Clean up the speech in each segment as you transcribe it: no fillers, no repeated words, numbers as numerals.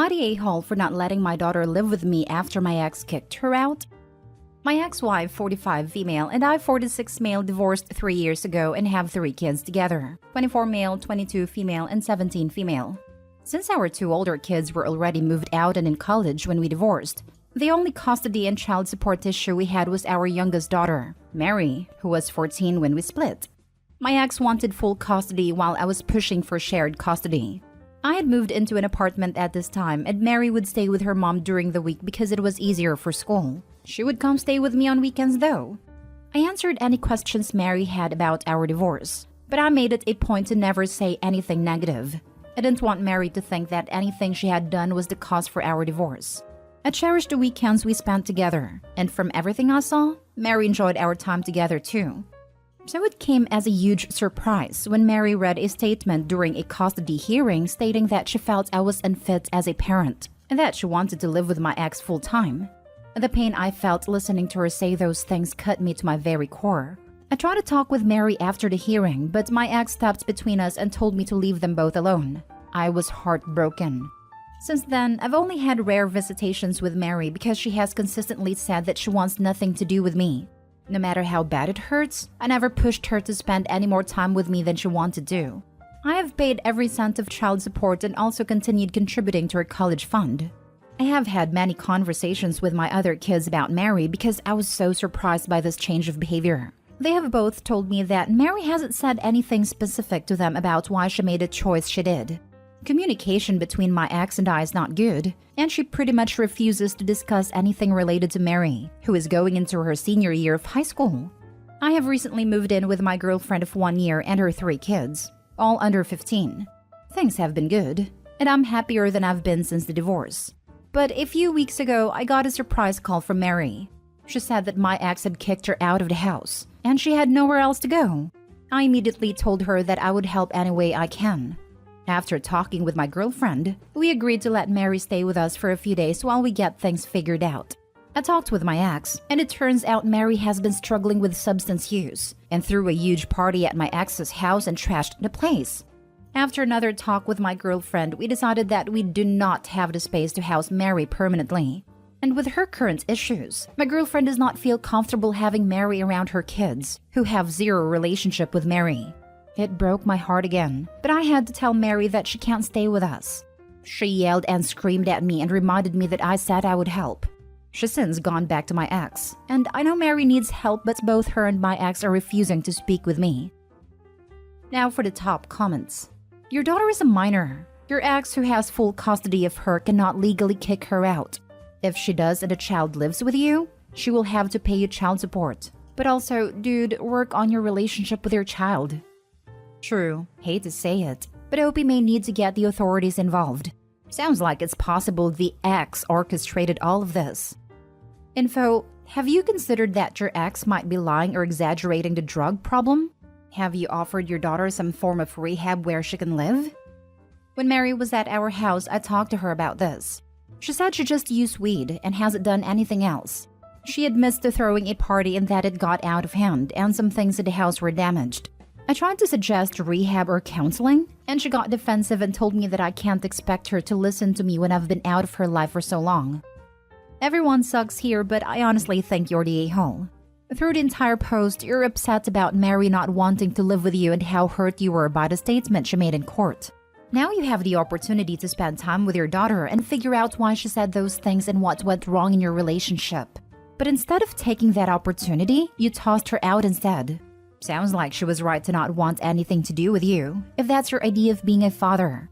Am I the a-hole for not letting my daughter live with me after my ex kicked her out? My ex-wife, 45 female, and I, 46 male, divorced 3 years ago and have 3 kids together, 24 male, 22 female, and 17 female. Since our 2 older kids were already moved out and in college when we divorced, the only custody and child support issue we had was our youngest daughter, Mary, who was 14 when we split. My ex wanted full custody while I was pushing for shared custody. I had moved into an apartment at this time, and Mary would stay with her mom during the week because it was easier for school. She would come stay with me on weekends though. I answered any questions Mary had about our divorce, but I made it a point to never say anything negative. I didn't want Mary to think that anything she had done was the cause for our divorce. I cherished the weekends we spent together, and from everything I saw, Mary enjoyed our time together too. So it came as a huge surprise when Mary read a statement during a custody hearing stating that she felt I was unfit as a parent and that she wanted to live with my ex full-time. The pain I felt listening to her say those things cut me to my very core. I tried to talk with Mary after the hearing, but my ex stepped between us and told me to leave them both alone. I was heartbroken. Since then, I've only had rare visitations with Mary because she has consistently said that she wants nothing to do with me. No matter how bad it hurts, I never pushed her to spend any more time with me than she wanted to. I have paid every cent of child support and also continued contributing to her college fund. I have had many conversations with my other kids about Mary because I was so surprised by this change of behavior. They have both told me that Mary hasn't said anything specific to them about why she made a choice she did. Communication between my ex and I is not good, and she pretty much refuses to discuss anything related to Mary, who is going into her senior year of high school. I have recently moved in with my girlfriend of 1 year and her 3 kids, all under 15. Things have been good, and I'm happier than I've been since the divorce. But a few weeks ago, I got a surprise call from Mary. She said that my ex had kicked her out of the house, and she had nowhere else to go. I immediately told her that I would help any way I can. After talking with my girlfriend, we agreed to let Mary stay with us for a few days while we get things figured out. I talked with my ex, and it turns out Mary has been struggling with substance use and threw a huge party at my ex's house and trashed the place. After another talk with my girlfriend, we decided that we do not have the space to house Mary permanently. And with her current issues, my girlfriend does not feel comfortable having Mary around her kids, who have zero relationship with Mary. It broke my heart again, but I had to tell Mary that she can't stay with us. She yelled and screamed at me and reminded me that I said I would help. She's since gone back to my ex, and I know Mary needs help, but both her and my ex are refusing to speak with me. Now for the top comments. Your daughter is a minor. Your ex, who has full custody of her, cannot legally kick her out. If she does and the child lives with you, she will have to pay you child support. But also, dude, work on your relationship with your child. True, hate to say it, but OP may need to get the authorities involved. Sounds like it's possible the ex orchestrated all of this. Info, have you considered that your ex might be lying or exaggerating the drug problem? Have you offered your daughter some form of rehab where she can live? When Mary was at our house, I talked to her about this. She said she just used weed and hasn't done anything else. She admits to throwing a party and that it got out of hand and some things in the house were damaged. I tried to suggest rehab or counseling, and she got defensive and told me that I can't expect her to listen to me when I've been out of her life for so long. Everyone sucks here, but I honestly think you're the a-hole. Through the entire post, you're upset about Mary not wanting to live with you and how hurt you were by the statement she made in court. Now you have the opportunity to spend time with your daughter and figure out why she said those things and what went wrong in your relationship. But instead of taking that opportunity, you tossed her out instead. Sounds like she was right to not want anything to do with you, if that's your idea of being a father.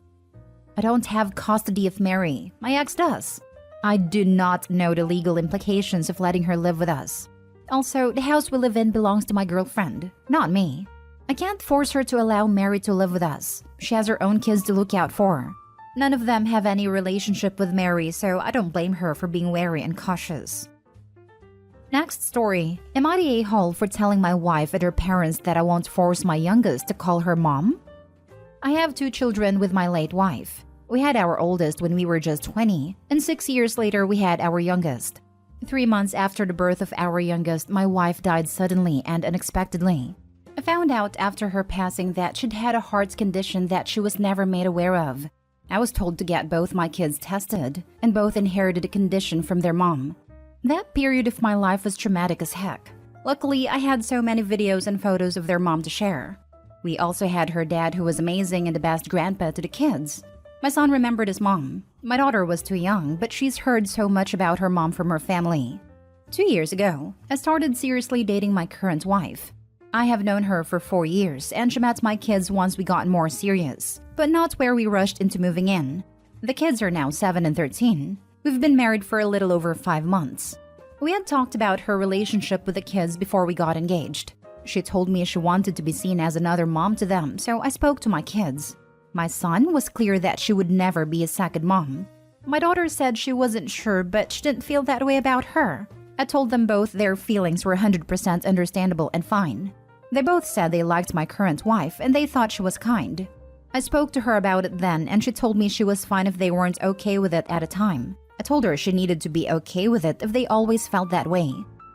I don't have custody of Mary. My ex does. I do not know the legal implications of letting her live with us. Also, the house we live in belongs to my girlfriend, not me. I can't force her to allow Mary to live with us. She has her own kids to look out for. None of them have any relationship with Mary, so I don't blame her for being wary and cautious. Next story. Am I the a-hole for telling my wife and her parents that I won't force my youngest to call her mom? I have 2 children with my late wife. We had our oldest when we were just 20, and 6 years later we had our youngest. 3 months after the birth of our youngest, my wife died suddenly and unexpectedly. I found out after her passing that she'd had a heart condition that she was never made aware of. I was told to get both my kids tested, and both inherited a condition from their mom. That period of my life was traumatic as heck. Luckily, I had so many videos and photos of their mom to share. We also had her dad, who was amazing and the best grandpa to the kids. My son remembered his mom. My daughter was too young, but she's heard so much about her mom from her family. 2 years ago, I started seriously dating my current wife. I have known her for 4 years, and she met my kids once we got more serious, but not where we rushed into moving in. The kids are now 7 and 13. We've been married for a little over 5 months. We had talked about her relationship with the kids before we got engaged. She told me she wanted to be seen as another mom to them, so I spoke to my kids. My son was clear that she would never be a second mom. My daughter said she wasn't sure, but she didn't feel that way about her. I told them both their feelings were 100% understandable and fine. They both said they liked my current wife and they thought she was kind. I spoke to her about it then, and she told me she was fine if they weren't okay with it at a time. I told her she needed to be okay with it if they always felt that way.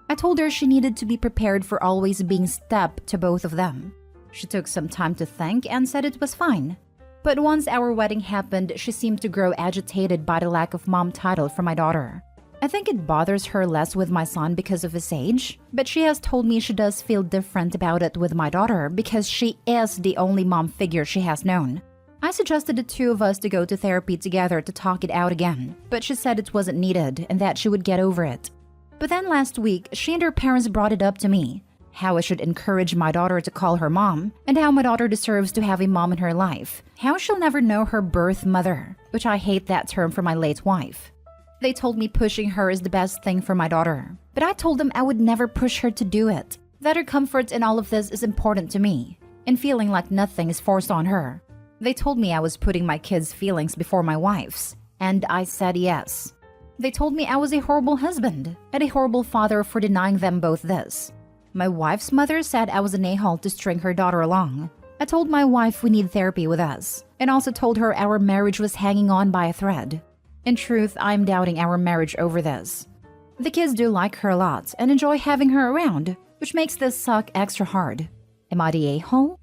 I told her she needed to be prepared for always being step to both of them. She took some time to think and said it was fine. But once our wedding happened, she seemed to grow agitated by the lack of mom title for my daughter. I think it bothers her less with my son because of his age, but she has told me she does feel different about it with my daughter because she is the only mom figure she has known. I suggested the two of us to go to therapy together to talk it out again, but she said it wasn't needed and that she would get over it. But then last week, she and her parents brought it up to me, how I should encourage my daughter to call her mom, and how my daughter deserves to have a mom in her life, how she'll never know her birth mother, which I hate that term for my late wife. They told me pushing her is the best thing for my daughter, but I told them I would never push her to do it, that her comfort in all of this is important to me, and feeling like nothing is forced on her. They told me I was putting my kids' feelings before my wife's, and I said yes. They told me I was a horrible husband and a horrible father for denying them both this. My wife's mother said I was an a-hole to string her daughter along. I told my wife we need therapy with us, and also told her our marriage was hanging on by a thread. In truth, I'm doubting our marriage over this. The kids do like her a lot and enjoy having her around, which makes this suck extra hard. Am I the a-hole?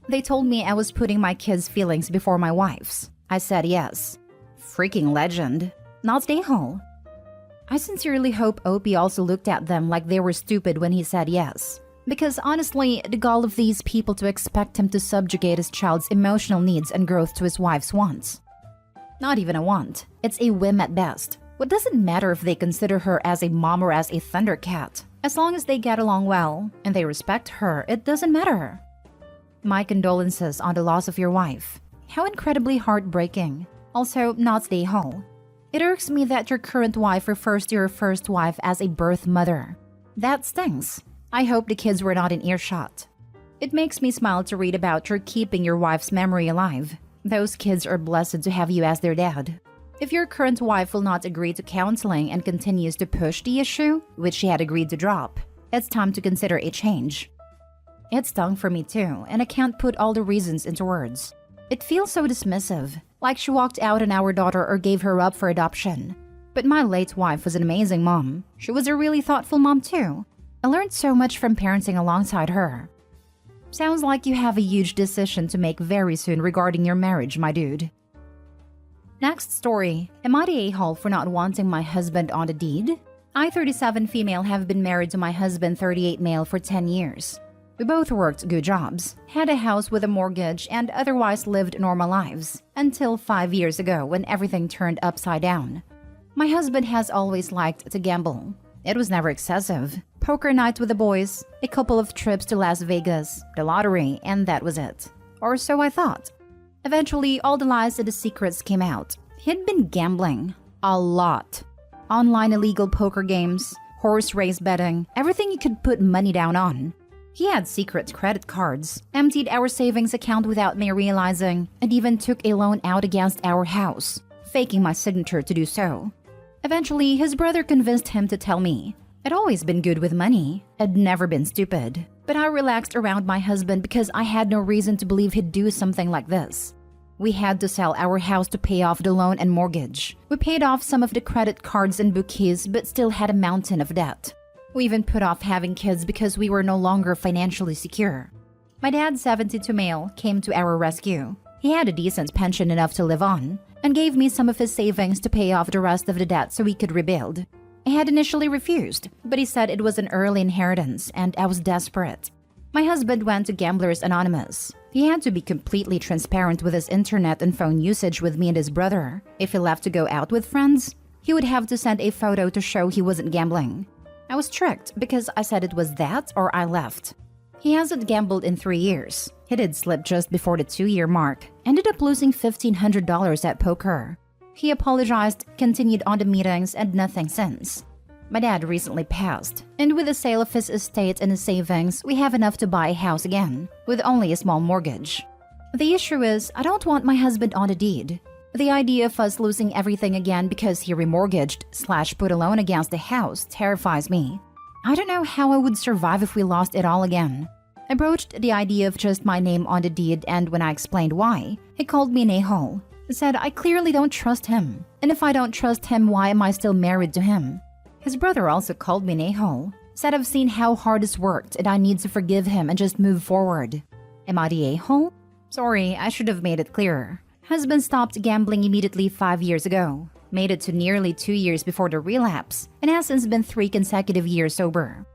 They told me I was putting my kids' feelings before my wife's. I said yes. Freaking legend. Not the a-hole. I sincerely hope Opie also looked at them like they were stupid when he said yes. Because honestly, the gall of these people to expect him to subjugate his child's emotional needs and growth to his wife's wants. Not even a want. It's a whim at best. What does it matter if they consider her as a mom or as a thundercat? As long as they get along well and they respect her, it doesn't matter. My condolences on the loss of your wife. How incredibly heartbreaking. Also, not the whole. It irks me that your current wife refers to your first wife as a birth mother. That stings. I hope the kids were not in earshot. It makes me smile to read about your keeping your wife's memory alive. Those kids are blessed to have you as their dad. If your current wife will not agree to counseling and continues to push the issue, which she had agreed to drop, it's time to consider a change. It stung for me too, and I can't put all the reasons into words. It feels so dismissive, like she walked out on our daughter or gave her up for adoption. But my late wife was an amazing mom. She was a really thoughtful mom too. I learned so much from parenting alongside her. Sounds like you have a huge decision to make very soon regarding your marriage, my dude. Next story. Am I the a-hole for not wanting my husband on the deed? I, 37 female, have been married to my husband, 38 male, for 10 years. We both worked good jobs, had a house with a mortgage, and otherwise lived normal lives, until 5 years ago when everything turned upside down. My husband has always liked to gamble. It was never excessive. Poker night with the boys, a couple of trips to Las Vegas, the lottery, and that was it. Or so I thought. Eventually, all the lies and the secrets came out. He'd been gambling. A lot. Online illegal poker games, horse race betting, everything you could put money down on. He had secret credit cards, emptied our savings account without me realizing, and even took a loan out against our house, faking my signature to do so. Eventually, his brother convinced him to tell me. I'd always been good with money. I'd never been stupid. But I relaxed around my husband because I had no reason to believe he'd do something like this. We had to sell our house to pay off the loan and mortgage. We paid off some of the credit cards and bookies, but still had a mountain of debt. We even put off having kids because we were no longer financially secure. My dad, 72 male, came to our rescue. He had a decent pension enough to live on and gave me some of his savings to pay off the rest of the debt so we could rebuild. I had initially refused, but he said it was an early inheritance and I was desperate. My husband went to Gamblers Anonymous. He had to be completely transparent with his internet and phone usage with me and his brother. If he left to go out with friends, he would have to send a photo to show he wasn't gambling. I was tricked because I said it was that or I left. He hasn't gambled in 3 years. He did slip just before the 2-year mark, ended up losing $1,500 at poker. He apologized, continued on the meetings, and nothing since. My dad recently passed, and with the sale of his estate and his savings, we have enough to buy a house again, with only a small mortgage. The issue is, I don't want my husband on the deed. The idea of us losing everything again because he remortgaged/put a loan against the house terrifies me. I don't know how I would survive if we lost it all again. I broached the idea of just my name on the deed, and when I explained why, he called me an a-hole. Said I clearly don't trust him, and if I don't trust him, why am I still married to him? His brother also called me an a-hole. Said I've seen how hard it's worked and I need to forgive him and just move forward. Am I the a-hole? Sorry, I should have made it clearer. Husband stopped gambling immediately 5 years ago, made it to nearly 2 years before the relapse, and has since been 3 consecutive years sober.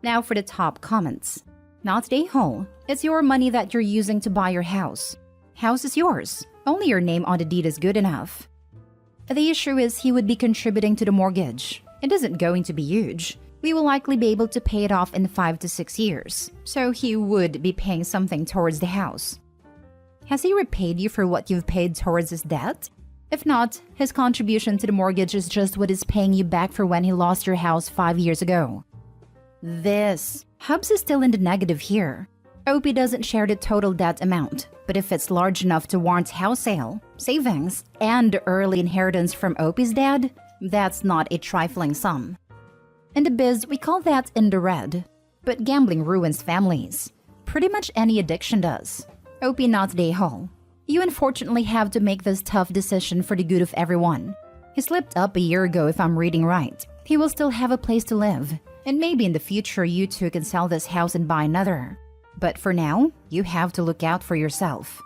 Now for the top comments. Not the a-hole. It's your money that you're using to buy your house. House is yours. Only your name on the deed is good enough. The issue is he would be contributing to the mortgage. It isn't going to be huge. We will likely be able to pay it off in 5 to 6 years, so he would be paying something towards the house. Has he repaid you for what you've paid towards his debt? If not, his contribution to the mortgage is just what is paying you back for when he lost your house 5 years ago. Hubs is still in the negative here. OP doesn't share the total debt amount, but if it's large enough to warrant house sale, savings, and early inheritance from OP's dad, that's not a trifling sum. In the biz, we call that in the red. But gambling ruins families. Pretty much any addiction does. OP not the a-hole. You unfortunately have to make this tough decision for the good of everyone. He slipped up a year ago if I'm reading right. He will still have a place to live, and maybe in the future you two can sell this house and buy another. But for now, you have to look out for yourself.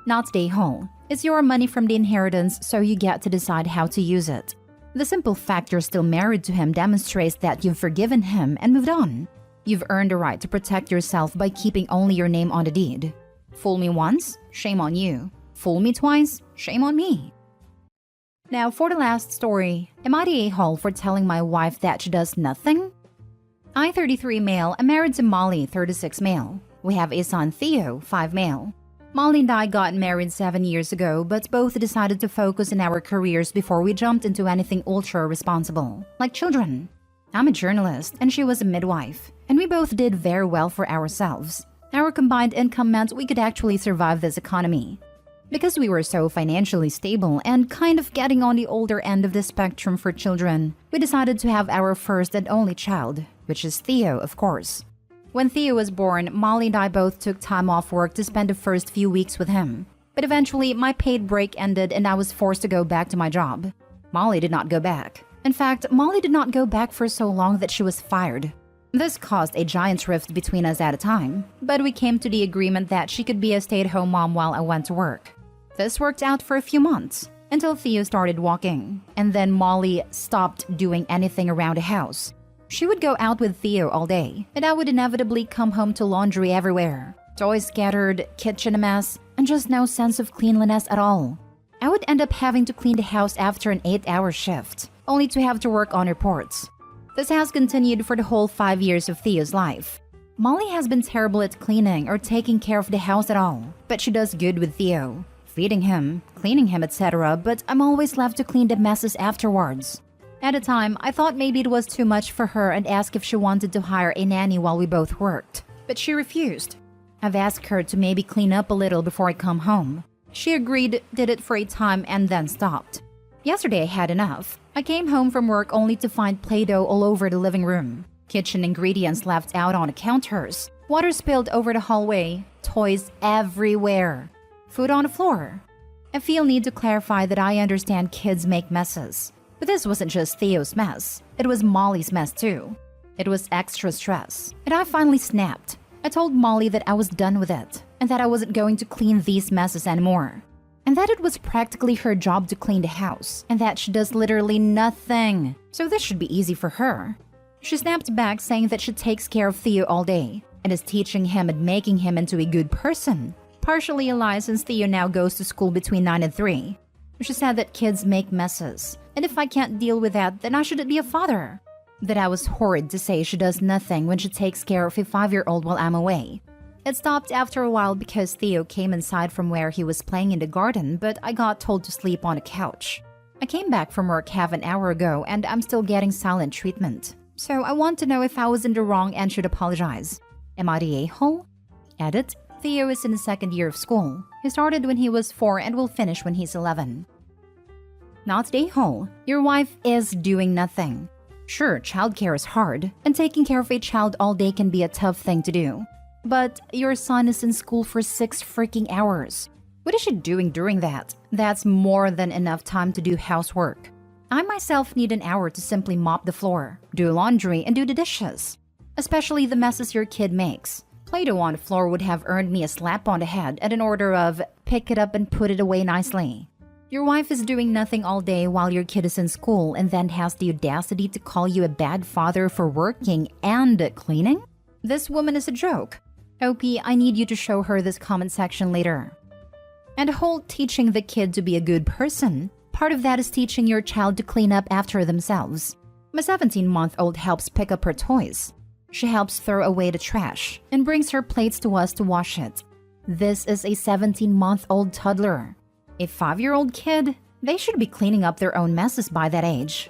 Not the a-hole. It's your money from the inheritance, so you get to decide how to use it. The simple fact you're still married to him demonstrates that you've forgiven him and moved on. You've earned the right to protect yourself by keeping only your name on the deed. Fool me once, shame on you. Fool me twice, shame on me. Now for the last story, am I the a-hole for telling my wife that she does nothing? I, 33 male, am married to Molly, 36 male. We have a son, Theo, 5 male. Molly and I got married 7 years ago, but both decided to focus on our careers before we jumped into anything ultra responsible, like children. I'm a journalist and she was a midwife, and we both did very well for ourselves. Our combined income meant we could actually survive this economy. Because we were so financially stable and kind of getting on the older end of the spectrum for children, we decided to have our first and only child, which is Theo, of course. When Theo was born, Molly and I both took time off work to spend the first few weeks with him. But eventually, my paid break ended and I was forced to go back to my job. Molly did not go back. In fact, Molly did not go back for so long that she was fired. This caused a giant rift between us at a time, but we came to the agreement that she could be a stay-at-home mom while I went to work. This worked out for a few months, until Theo started walking, and then Molly stopped doing anything around the house. She would go out with Theo all day, and I would inevitably come home to laundry everywhere. Toys scattered, kitchen a mess, and just no sense of cleanliness at all. I would end up having to clean the house after an 8-hour shift, only to have to work on reports. This has continued for the whole 5 years of Theo's life. Molly has been terrible at cleaning or taking care of the house at all, but she does good with Theo, feeding him, cleaning him, etc., but I'm always left to clean the messes afterwards. At the time, I thought maybe it was too much for her and asked if she wanted to hire a nanny while we both worked, but she refused. I've asked her to maybe clean up a little before I come home. She agreed, did it for a time, and then stopped. Yesterday I had enough. I came home from work only to find Play-Doh all over the living room, kitchen ingredients left out on the counters, water spilled over the hallway, toys everywhere, food on the floor. I feel need to clarify that I understand kids make messes. But this wasn't just Theo's mess, it was Molly's mess too. It was extra stress, and I finally snapped. I told Molly that I was done with it and that I wasn't going to clean these messes anymore. And that it was practically her job to clean the house and that she does literally nothing. So this should be easy for her. She snapped back saying that she takes care of Theo all day and is teaching him and making him into a good person. Partially a lie since Theo now goes to school between 9 and 3. She said that kids make messes, and if I can't deal with that, then I shouldn't be a father. That I was horrid to say she does nothing when she takes care of a 5-year-old while I'm away. It stopped after a while because Theo came inside from where he was playing in the garden, but I got told to sleep on a couch. I came back from work half an hour ago and I'm still getting silent treatment. So I want to know if I was in the wrong and should apologize. Am I the a-hole? Edit. Theo is in the 2nd year of school. He started when he was 4 and will finish when he's 11. Not the a-hole. Your wife is doing nothing. Sure, childcare is hard, and taking care of a child all day can be a tough thing to do. But your son is in school for 6 freaking hours. What is she doing during that? That's more than enough time to do housework. I myself need an hour to simply mop the floor, do laundry, and do the dishes. Especially the messes your kid makes. Play-Doh on the floor would have earned me a slap on the head and an order of, pick it up and put it away nicely. Your wife is doing nothing all day while your kid is in school and then has the audacity to call you a bad father for working and cleaning? This woman is a joke. OP, I need you to show her this comment section later. And the whole teaching the kid to be a good person. Part of that is teaching your child to clean up after themselves. My 17-month-old helps pick up her toys. She helps throw away the trash and brings her plates to us to wash it. This is a 17-month-old toddler. A 5-year-old kid? They should be cleaning up their own messes by that age.